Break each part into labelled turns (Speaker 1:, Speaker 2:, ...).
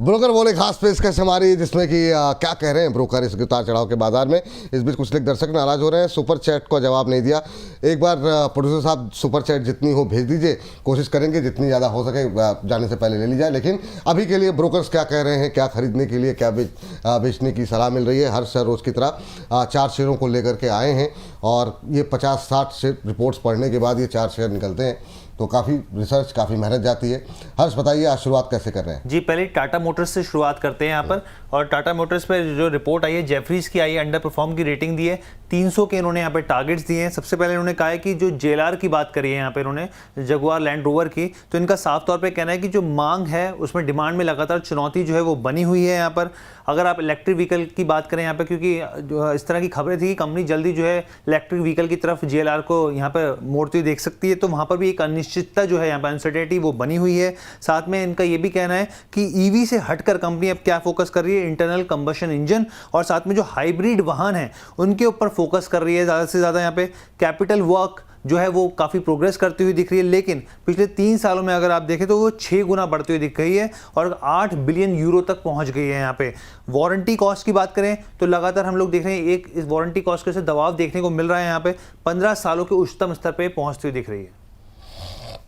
Speaker 1: Broker बोले खास पेशकश हमारी, जिसमें कि क्या कह रहे हैं ब्रोकर इस उतार चढ़ाव के बाजार में। इस बीच कुछ दर्शक नाराज हो रहे हैं, सुपर चैट को जवाब नहीं दिया। एक बार प्रोड्यूसर साहब सुपर चैट जितनी हो भेज दीजिए, कोशिश करेंगे जितनी ज़्यादा हो सके जाने से पहले ले ली जाए। लेकिन अभी के लिए ब्रोकर्स क्या कह रहे हैं, क्या खरीदने के लिए, क्या बेचने की सलाह मिल रही है। हर शेयर रोज़ की तरह 4 शेयरों को लेकर के आए हैं और ये 50-60 शेयर रिपोर्ट्स पढ़ने के बाद ये 4 शेयर निकलते हैं, तो काफ़ी रिसर्च, काफ़ी मेहनत जाती है। हर्ष बताइए आज शुरुआत कैसे कर रहे हैं?
Speaker 2: जी, पहले टाटा मोटर्स से शुरुआत करते हैं यहाँ पर। और टाटा मोटर्स पर जो रिपोर्ट आई है जेफरीज की आई है, अंडर परफॉर्म की रेटिंग दी है, 300 के इन्होंने यहाँ पे टारगेट्स दिए हैं। सबसे पहले इन्होंने कहा है कि जो जेएलआर की बात करी है यहाँ पे इन्होंने, जगुआर लैंड रोवर की, तो इनका साफ तौर पे कहना है कि जो मांग है उसमें डिमांड में लगातार चुनौती जो है वो बनी हुई है यहाँ पर। अगर आप इलेक्ट्रिक व्हीकल की बात करें यहाँ पे, क्योंकि जो इस तरह की खबरें थी कि कंपनी जल्दी जो है इलेक्ट्रिक व्हीकल की तरफ जेएलआर को यहाँ पर मोड़ती हुई देख सकती है, तो वहाँ पर भी एक अनिश्चितता जो है यहाँ पर, अनसर्टेनिटी वो बनी हुई है। साथ में इनका ये भी कहना है कि ईवी से हटकर कंपनी अब क्या फोकस कर रही है, इंटरनल कंबशन इंजन और साथ में जो हाइब्रिड वाहन है उनके ऊपर फोकस कर रही है ज़्यादा से ज़्यादा। यहाँ पे कैपिटल वर्क जो है वो काफ़ी प्रोग्रेस करती हुई दिख रही है, लेकिन पिछले 3 सालों में अगर आप देखें तो वो 6 गुना बढ़ती हुई दिख रही है और 8 बिलियन यूरो तक पहुंच गई है यहाँ पे। वारंटी कॉस्ट की बात करें तो लगातार हम लोग देख रहे हैं एक इस वारंटी कॉस्ट के से दबाव देखने को मिल रहा है यहाँ पे, 15 सालों के उच्चतम स्तर पर पहुँचती हुई दिख रही है।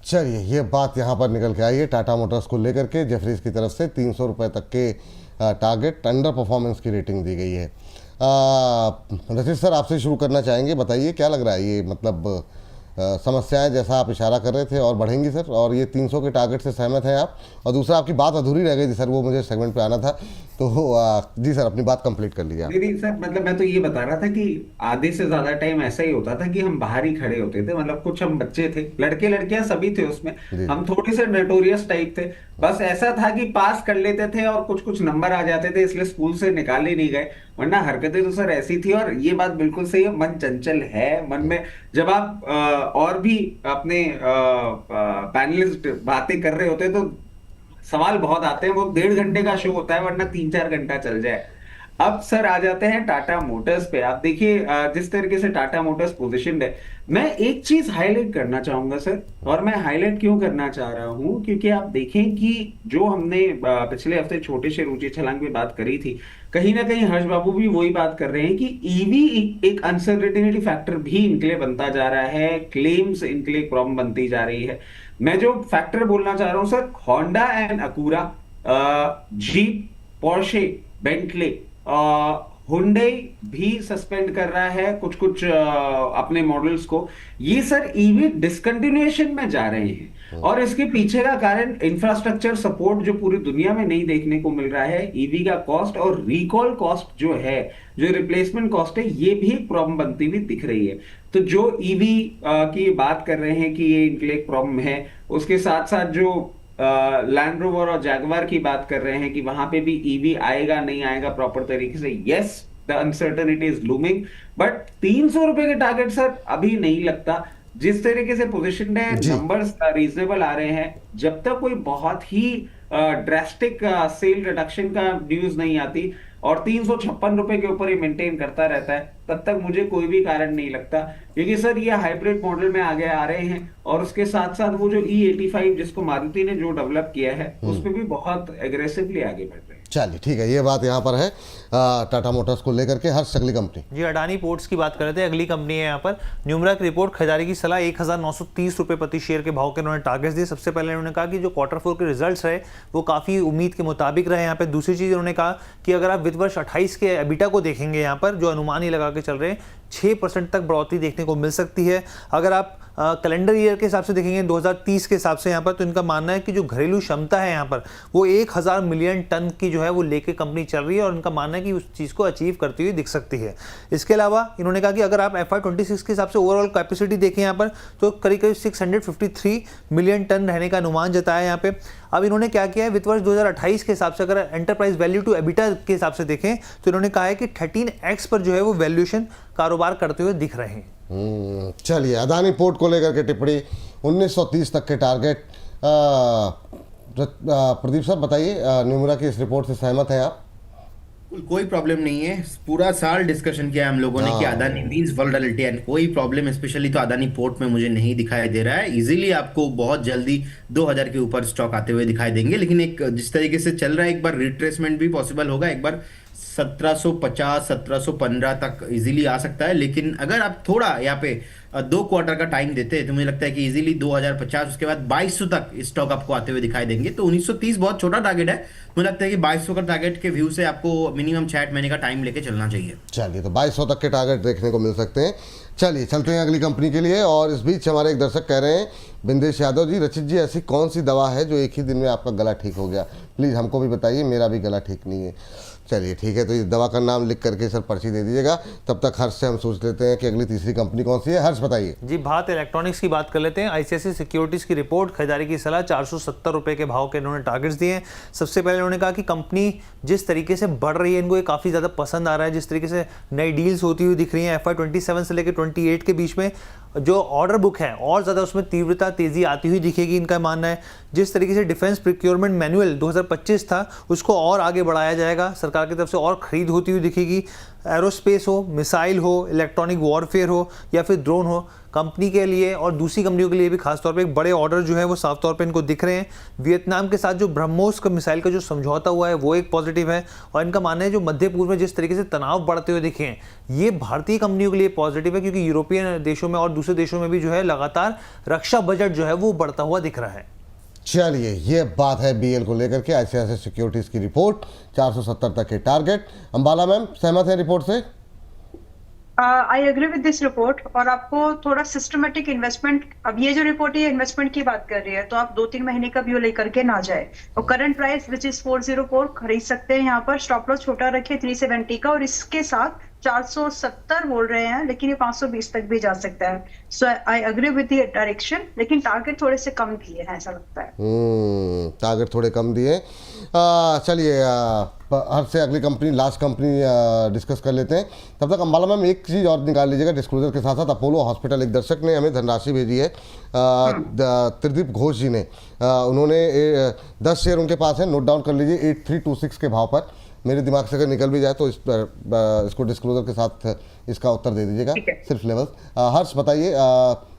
Speaker 1: चलिए, ये बात यहाँ पर निकल के आई है टाटा मोटर्स को लेकर के। जेफरीज की तरफ से 300 रुपये तक के टारगेट, अंडर परफॉर्मेंस की रेटिंग दी गई है। रशीद सर, आपसे शुरू करना चाहेंगे, बताइए क्या लग रहा है ये, मतलब समस्याएं जैसा आप इशारा कर रहे थे और बढ़ेंगी सर, और ये 300 के टारगेट से सहमत हैं आप? और दूसरा, आपकी बात अधूरी रह गई थी सर, वो मुझे सेगमेंट पे आना था, तो जी सर अपनी बात कंप्लीट कर लीजिए आप।
Speaker 3: नहीं सर, मतलब मैं तो ये बता रहा था कि आधे से ज्यादा टाइम ऐसा ही होता था कि हम बाहर ही खड़े होते थे। मतलब कुछ हम बच्चे थे, लड़के लड़कियां सभी थे उसमें, हम थोड़े से नोटोरियस टाइप थे। बस ऐसा था कि पास कर लेते थे और कुछ कुछ नंबर आ जाते थे, इसलिए स्कूल से निकाले नहीं गए, वरना हरकतें तो सर ऐसी थी। और ये बात बिल्कुल सही है, मन चंचल है। मन में जब आप और भी अपने पैनलिस्ट बातें कर रहे होते हैं तो सवाल बहुत आते हैं। वो 1.5 घंटे का शो होता है, वरना 3-4 घंटा चल जाए। अब सर आ जाते हैं टाटा मोटर्स पे। आप देखिए जिस तरीके से टाटा मोटर्स पोजीशनड है, मैं एक चीज हाईलाइट करना चाहूंगा सर। और मैं हाईलाइट क्यों करना चाह रहा हूं, क्योंकि आप देखें कि जो हमने पिछले हफ्ते छोटे से ऊंची छलांग में बात करी थी, कहीं ना कहीं हर्ष बाबू भी वही बात कर रहे हैं कि ईवी एक अनसर्टेनिटी फैक्टर भी इनके लिए बनता जा रहा है, क्लेम्स इनके लिए प्रॉब्लम बनती जा रही है। मैं जो फैक्टर बोलना चाह रहा हूं sir, Honda and Acura, Jeep, Porsche, Bentley, Hyundai भी सस्पेंड कर रहा है कुछ कुछ अपने मॉडल्स को। ये सर ईवी डिसकंटिन्यूएशन में जा रहे हैं और इसके पीछे का कारण इंफ्रास्ट्रक्चर सपोर्ट जो पूरी दुनिया में नहीं देखने को मिल रहा है। ईवी का कॉस्ट और रिकॉल कॉस्ट जो है, जो रिप्लेसमेंट कॉस्ट है, ये भी एक प्रॉब्लम बनती हुई दिख रही है। तो जो ईवी की बात कर रहे हैं कि ये इनके लिए एक प्रॉब्लम है, उसके साथ साथ जो लैंड रोवर और जैगवार की बात कर रहे हैं कि वहां पे भी ईवी आएगा नहीं आएगा प्रॉपर तरीके से, yes the uncertainty is looming, but 300 रुपए के टारगेट सर अभी नहीं लगता। जिस तरीके से पोजीशन है, नंबर्स रीजनेबल आ रहे हैं, जब तक कोई बहुत ही ड्रास्टिक सेल रिडक्शन का न्यूज नहीं आती और 356 रुपए के ऊपर ही मेंटेन करता रहता है, तब तक मुझे कोई भी कारण नहीं लगता। क्योंकि सर ये हाइब्रिड मॉडल में आगे आ रहे हैं और उसके साथ साथ वो जो E85 जिसको मारुति ने जो डेवलप किया है, उसमें भी बहुत एग्रेसिवली आगे बढ़ रहे हैं।
Speaker 1: चलिए ठीक है, ये बात यहाँ पर है टाटा मोटर्स को लेकर के। हर अगली कंपनी,
Speaker 2: जी अडानी पोर्ट्स की बात कर रहे थे, अगली कंपनी है यहाँ पर न्यूमरा की रिपोर्ट। खरीदारी की सलाह 1930 रुपये प्रति शेयर के भाव के उन्होंने टारगेट्स दिए। सबसे पहले उन्होंने कहा कि जो Q4 के रिजल्ट्स रहे वो काफ़ी उम्मीद के मुताबिक रहे यहाँ पे। दूसरी चीज़ उन्होंने कहा कि अगर आप वित्त वर्ष 28 के एबिटा को देखेंगे यहाँ पर, जो अनुमान ही लगा के चल रहे हैं, 6% तक बढ़ोतरी देखने को मिल सकती है। अगर आप कैलेंडर ईयर के हिसाब से देखेंगे 2030 के हिसाब से यहाँ पर, तो इनका मानना है कि जो घरेलू क्षमता है यहाँ पर वो 1000 मिलियन टन की जो है वो लेके कंपनी चल रही है और इनका मानना है कि उस चीज़ को अचीव करती हुई दिख सकती है। इसके अलावा इन्होंने कहा कि अगर आप FY26 के हिसाब से ओवरऑल कैपेसिटी देखें यहाँ पर, तो करीब करीब 653 मिलियन टन रहने का अनुमान जताया यहाँ पे। अब इन्होंने क्या किया है, वित्त वर्ष 2028 के हिसाब से अगर एंटरप्राइज वैल्यू टू एबिटा के हिसाब से देखें तो इन्होंने कहा है कि 13x पर जो है वो वैल्यूएशन कारोबार करते हुए दिख रहे हैं।
Speaker 1: चलिए, अदानी पोर्ट को लेकर के टिप्पणी, 1930 तक के टारगेट। प्रदीप सर बताइए, न्यूमरा की इस रिपोर्ट से सहमत हैं आप?
Speaker 4: कोई प्रॉब्लम नहीं है। पूरा साल डिस्कशन किया हम लोगों ने कि अदानी मींस वल्नरेबिलिटी एंड कोई प्रॉब्लम स्पेशली तो अदानी पोर्ट में मुझे नहीं दिखाई दे रहा है। इजीली आपको बहुत जल्दी 2000 के ऊपर स्टॉक आते हुए दिखाई देंगे, लेकिन एक जिस तरीके से चल रहा है एक बार रिट्रेसमेंट भी पॉसिबल होगा, एक बार 1750 1715 तक इजीली आ सकता है। लेकिन अगर आप थोड़ा यहाँ पे 2 क्वार्टर का टाइम देते हैं तो मुझे लगता है कि इजीली 2050 उसके बाद 2200 तक स्टॉक आपको आते हुए दिखाई देंगे। तो 1930 बहुत छोटा टारगेट है, मुझे लगता है कि 2200 का टारगेट के व्यू से आपको मिनिमम 6 महीने का टाइम लेके चलना चाहिए।
Speaker 1: चलिए, तो 2200 तक के टारगेट देखने को मिल सकते हैं। चलिए चलते हैं अगली कंपनी के लिए। और इस बीच हमारे एक दर्शक कह रहे हैं, बिंदेश यादव जी, रचित जी, ऐसी कौन सी दवा है जो एक ही दिन में आपका गला ठीक हो गया? प्लीज़ हमको भी बताइए, मेरा भी गला ठीक नहीं है। चलिए ठीक है, तो इस दवा का नाम लिख करके सर पर्ची दे दीजिएगा। तब तक हर्ष से हम सोच लेते हैं कि अगली तीसरी कंपनी कौन सी है। हर्ष बताइए
Speaker 2: जी, भारत इलेक्ट्रॉनिक्स की बात कर लेते हैं। आईसीआईसीआई सिक्योरिटीज की रिपोर्ट, खरीदारी की सलाह, 470 रुपए के भाव के इन्होंने टारगेट्स दिए हैं। सबसे पहले उन्होंने कहा कि कंपनी जिस तरीके से बढ़ रही है, इनको ये काफ़ी ज़्यादा पसंद आ रहा है। जिस तरीके से नई डील्स होती हुई दिख रही हैं FY 27 से लेकर 28 के बीच में, जो ऑर्डर बुक है और ज़्यादा उसमें तीव्रता तेज़ी आती हुई दिखेगी, इनका मानना है। जिस तरीके से डिफेंस प्रिक्योरमेंट मैनुअल 2025 था, उसको और आगे बढ़ाया जाएगा, सरकार की तरफ से और खरीद होती हुई दिखेगी। एरोस्पेस हो, मिसाइल हो, इलेक्ट्रॉनिक वॉरफेयर हो या फिर ड्रोन हो, कंपनी के लिए और दूसरी कंपनियों के लिए भी खासतौर पे एक बड़े ऑर्डर जो है वो साफ तौर पे इनको दिख रहे हैं। वियतनाम के साथ जो ब्रह्मोस का मिसाइल का जो समझौता हुआ है वो एक पॉजिटिव है। और इनका मानना है जो मध्य पूर्व में जिस तरीके से तनाव बढ़ते हुए दिखे हैं, ये भारतीय कंपनियों के लिए पॉजिटिव है, क्योंकि यूरोपियन देशों में और दूसरे देशों में भी जो है लगातार रक्षा बजट जो है वो बढ़ता हुआ दिख रहा है।
Speaker 1: चलिए, ये बात है बीएल को लेकर के। आईसीआईसीआई सिक्योरिटीज की रिपोर्ट, 470 तक के टारगेट। अंबाला मैम, सहमत है रिपोर्ट से?
Speaker 5: I agree with this report. और आपको थोड़ा सिस्टमेटिक इन्वेस्टमेंट, अब ये जो रिपोर्ट है इन्वेस्टमेंट की बात कर रही है, तो आप 2-3 महीने का व्यू लेकर के ना जाए। और करंट प्राइस विच इज 404 खरीद सकते हैं। यहाँ पर स्टॉप लॉस छोटा रखे 370 का, और इसके साथ 470 बोल रहे हैं, लेकिन ये 520 तक भी जा सकता है। So I agree with the direction, लेकिन टारगेट थोड़े से कम दिए हैं ऐसा लगता है।
Speaker 1: टारगेट थोड़े कम दिए। चलिए, हर से अगली कंपनी, लास्ट कंपनी डिस्कस कर लेते हैं। तब तक अंबाला मैम एक चीज़ और निकाल लीजिएगा डिस्क्लोजर के साथ साथ। अपोलो हॉस्पिटल, एक दर्शक ने हमें धनराशि भेजी है, त्रिदीप घोष जी ने। उन्होंने 10 शेयर उनके पास है, नोट डाउन कर लीजिए 8326 के भाव पर। मेरे दिमाग से अगर निकल भी जाए तो इसको डिस्क्लोजर के साथ इसका उत्तर दे दीजिएगा, सिर्फ लेवल। हर्ष बताइए,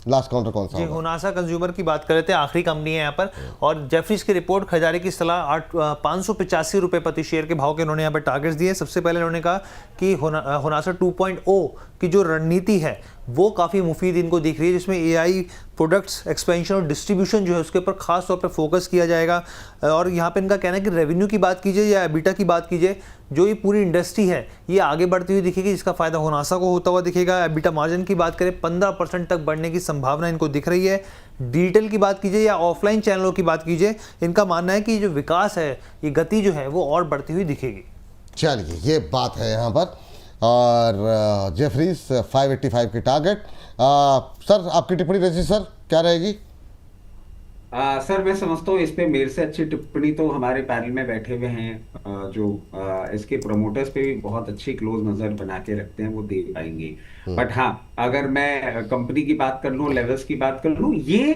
Speaker 1: लास्ट काउंटर कौन सा
Speaker 2: जी,
Speaker 1: होगा?
Speaker 2: हुनासा कंज्यूमर की बात कर रहे थे, आखिरी कंपनी है यहाँ पर। और जेफरीज की रिपोर्ट, खरीदारी की सलाह, 585 रुपये प्रति शेयर के भाव के इन्होंने यहाँ पर टारगेट्स दिए। सबसे पहले उन्होंने कहा कि हुनासा 2.0 की जो रणनीति है वो काफ़ी मुफीद इनको दिख रही है, जिसमें AI प्रोडक्ट्स एक्सपेंशन और डिस्ट्रीब्यूशन जो है उसके ऊपर खास तौर पे फोकस किया जाएगा। और यहाँ पे इनका कहना है कि रेवेन्यू की बात कीजिए या एबिटा की बात कीजिए, जो ये पूरी इंडस्ट्री है ये आगे बढ़ती हुई दिखेगी, जिसका फायदा हुनासा को होता हुआ दिखेगा। एबिटा मार्जिन की बात करें 15% तक बढ़ने की संभावना इनको दिख रही है। डिजिटल की बात कीजिए या ऑफलाइन चैनलों की बात कीजिए, इनका मानना है कि जो विकास है, ये गति जो है वो और बढ़ती हुई दिखेगी।
Speaker 1: चलिए, ये बात है यहाँ पर। और जेफरीज 585 की टारगेट। सर, आपकी टिप्पणी रजी सर क्या रहेगी?
Speaker 3: सर, मैं समझता हूँ इस पे मेरे से अच्छी टिप्पणी तो हमारे पैनल में बैठे हुए हैं, जो इसके प्रमोटर्स पे भी बहुत अच्छी क्लोज नजर बना के रखते हैं, वो दे पाएंगे। बट हाँ, अगर मैं कंपनी की बात कर लूँ, लेवल्स की बात कर लूँ, ये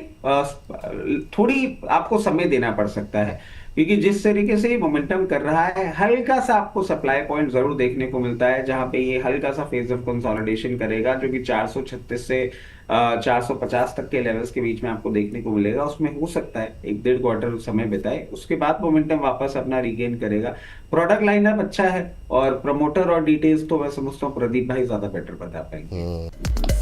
Speaker 3: थोड़ी आपको समय देना पड़ सकता है, क्योंकि जिस तरीके से ये मोमेंटम कर रहा है, हल्का सा आपको सप्लाई पॉइंट जरूर देखने को मिलता है, जहां पे ये हल्का सा फेज ऑफ कंसोलिडेशन करेगा, जो कि 436 से 450 तक के लेवल्स के बीच में आपको देखने को मिलेगा। उसमें हो सकता है 1-1.5 क्वार्टर समय बिताए, उसके बाद मोमेंटम वापस अपना रिगेन करेगा। प्रोडक्ट लाइनअप अच्छा है, और प्रमोटर और डिटेल्स तो मैं समझता हूँ प्रदीप भाई ज्यादा बेटर बता पाएंगे।